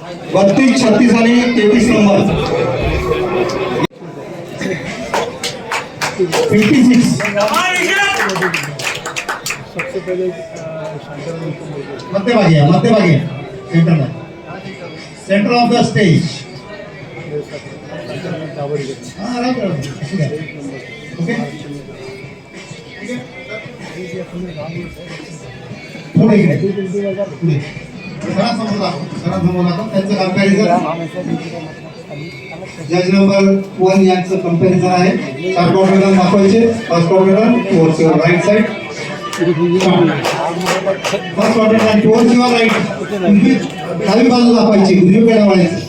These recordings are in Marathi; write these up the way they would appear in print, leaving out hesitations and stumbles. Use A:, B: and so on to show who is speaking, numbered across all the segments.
A: 32, 36 आणि 33 नंबर 56. मध्यभागी centre of the stage. Okay पुढे त्यांचं कंपॅरिझन जज नंबर 1 यांचं कंपॅरिझन आहे. 4 कॉर्नर दाखवायचे. First corner towards your right side. First corner towards your right. खाली बाजू दाखवायची. उजवीकडे वळायचं.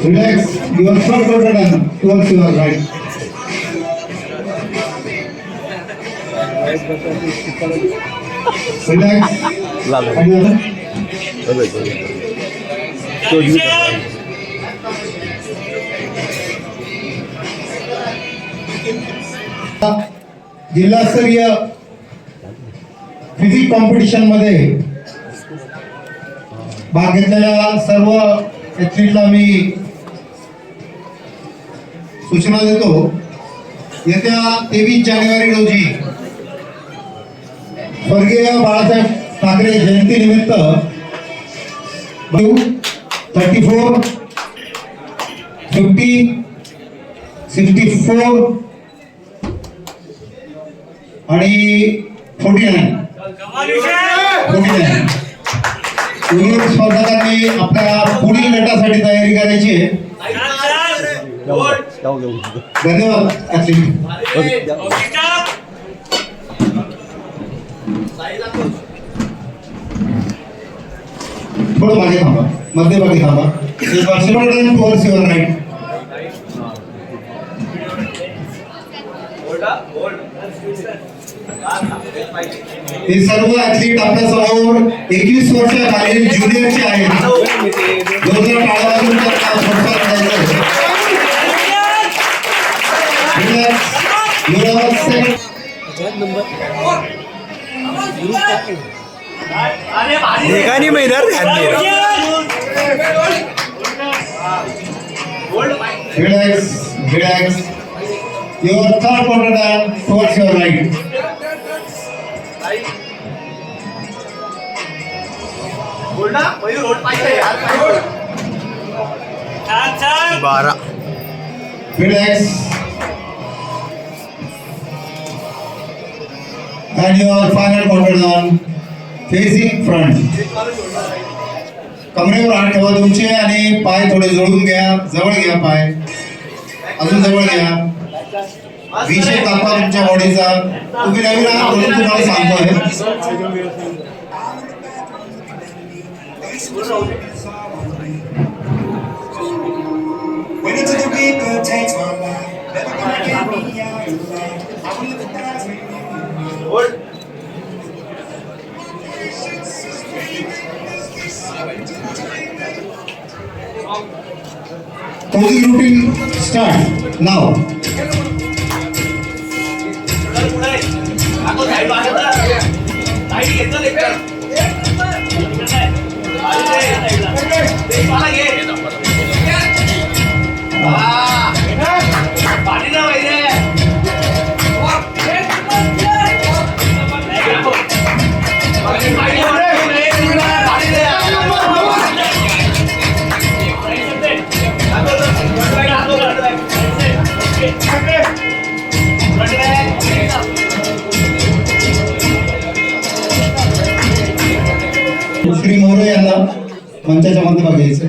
A: Relax. Your front shoulder down towards your right. Relax. जिल्हास्तरीय फिजिक कॉम्पिटिशन मध्ये भाग घेतलेल्या सर्व ॲथलीटला मी सूचना देतो. येत्या 23 जानेवारी रोजी स्वर्गीय बाळासाहेब ठाकरे जयंती निमित्त 34, 50, 64 आणि 49 स्पर्धकांनी आपल्या पुढील गटासाठी तयारी करायची आहे. धन्यवाद. थोडं मागे थांबा. मध्यभागी थांबा. Towards your right. हे सर्व ॲथलीट आपल्या समोर 21 वर्षाखालील ज्युनियरचे आहेत. जोरदार टाळ्या वाजवून त्यांना प्रोत्साहन द्यायचं. Relax. Your third corner down towards your right. 12. Relax. And your final corner down facing front. कमरेवर हात ठेवा तुमचे आणि पाय थोडे जोडून घ्या. जवळ घ्या. पाय अजून जवळ घ्या. विषय दाखवा तुमच्या बॉडीचा. तुम्ही नवीन आहात म्हणून तुम्हाला सांगतोय. Posing routine start now. Shri More यांना मंचाच्या मध्यभागी यायचे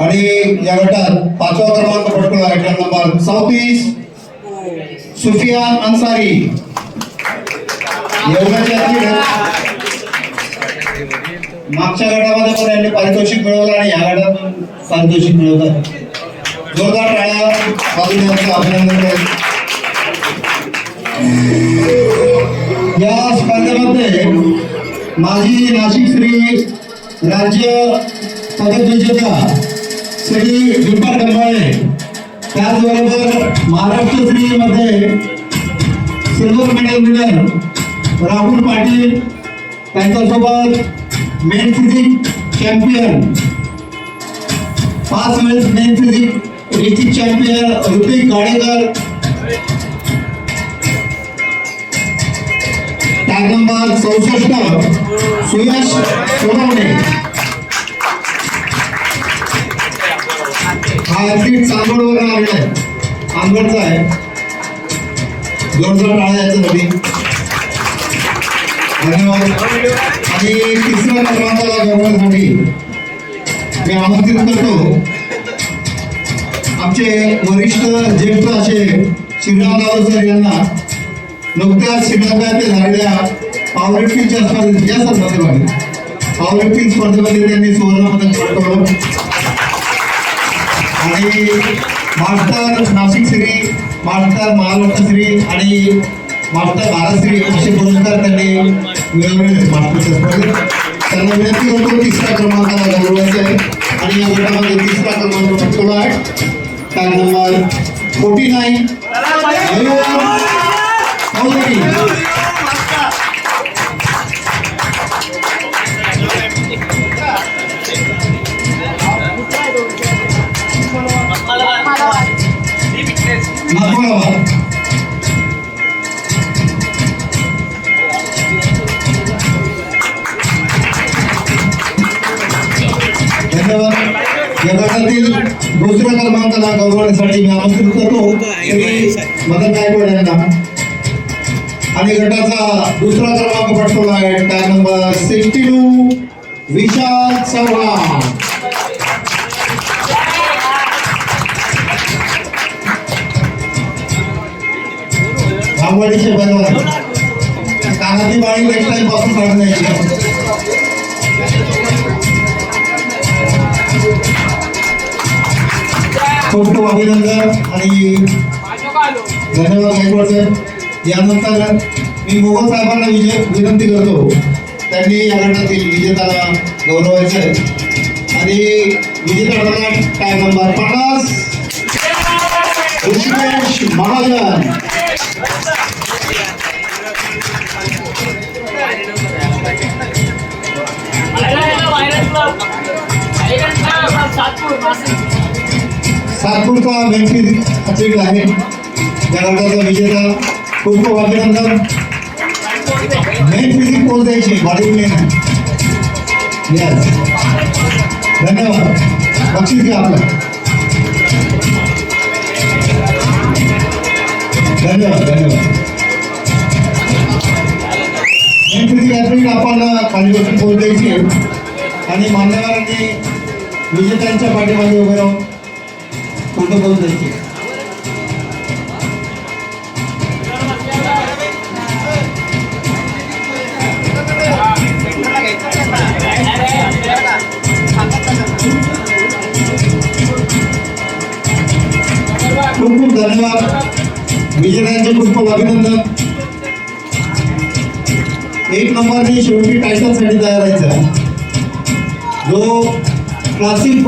A: आणि या गटात 5वा क्रमांक पटकवला आहे. नंबर 34 सुफियान अन्सारी. मागच्या गटामध्ये पण यांनी पारितोषिक मिळवलं आणि या गटात पण पारितोषिक मिळवलं. जोरदार टाळ्या वाजवून अभिनंदन करेल. या स्पर्धेमध्ये
B: माजी नाशिक श्री राज्य पदक विजेता श्री दीपक डंबाळे, त्याचबरोबर महाराष्ट्र श्री मध्ये silver medal winner Rahul Patil, त्यांच्यासोबत मेन फिजिक चॅम्पियन 5 वेळेस men physique district champion Hrithik Gadekar, tag number 64 Suyash Sonawane. हा ॲथलीट चांदवडवरून आलेला आहे, आंबडचा आहे, जोरदार टाळ्या याच्यासाठी धन्यवाद। आणि तिसऱ्या क्रमांकाला गौरवण्यासाठी मी आमंत्रित करतो आमचे वरिष्ठ ज्येष्ठ असे श्रीराम राव सर यांना। नुकत्याच श्रीलंका झालेल्या पॉवरलिफ्टिंगच्या स्पर्धेत या स्पर्धेमध्ये पॉवरलिफ्टिंग स्पर्धेमध्ये त्यांनी सुवर्ण पदक पटकावलं आणि मास्टर नाशिक श्री, मास्टर महाराष्ट्र श्री आणि मास्टर भारतश्री असे पुरस्कार त्यांनी मिळवले मास्टरच्या स्पर्धेत। त्यांना विनंती करतो तिसऱ्या क्रमांकाला गौरवायचं आहे आणि या गटामध्ये तिसरा क्रमांक पटकवला आहे टॅग नंबर 49 धन्यवाद। या गटातील दुसऱ्या क्रमांकाला गौरवण्यासाठी मी आमंत्रित करतो श्री मदन गायकवाड यांना आणि गटाचा दुसरा क्रमांक पटकवला आहे टॅग नंबर 62 विशाल चव्हाण। आवडीचे बरोबर कानाची बाळी नेक्स्ट टाइम पासून काढून द्यायची। खूप खूप अभिनंदन आणि धन्यवाद गायकवाड साहेब। यानंतर मी मोगल साहेबांना विनंती करतो त्यांनी या गटातील विजेत्याला गौरवायचं आहे आणि विजेता ठरला टॅग नंबर 50 ऋषिकेश महाजन। सातपूरचा मेन अचीव आहे या गटाचा विजेता। खूप खूप अभिनंदन। मेन फिजिक पोच द्यायची बॉडी बिल्डिंग। यस धन्यवाद। बक्षीस घ्या आपलं। धन्यवाद धन्यवाद। मेन फिजिक ॲथलीट आपण खाली बसून पोच द्यायची आणि मान्यवरांनी विजेत्यांच्या पाठीमागे उभे राहून फोटो पोच द्यायची। खूप खूप धन्यवाद। विजेत्यांचे खूप खूप अभिनंदन। 1 नंबरने शेवटी टायटलसाठी तयार व्हायचा जो क्लासिक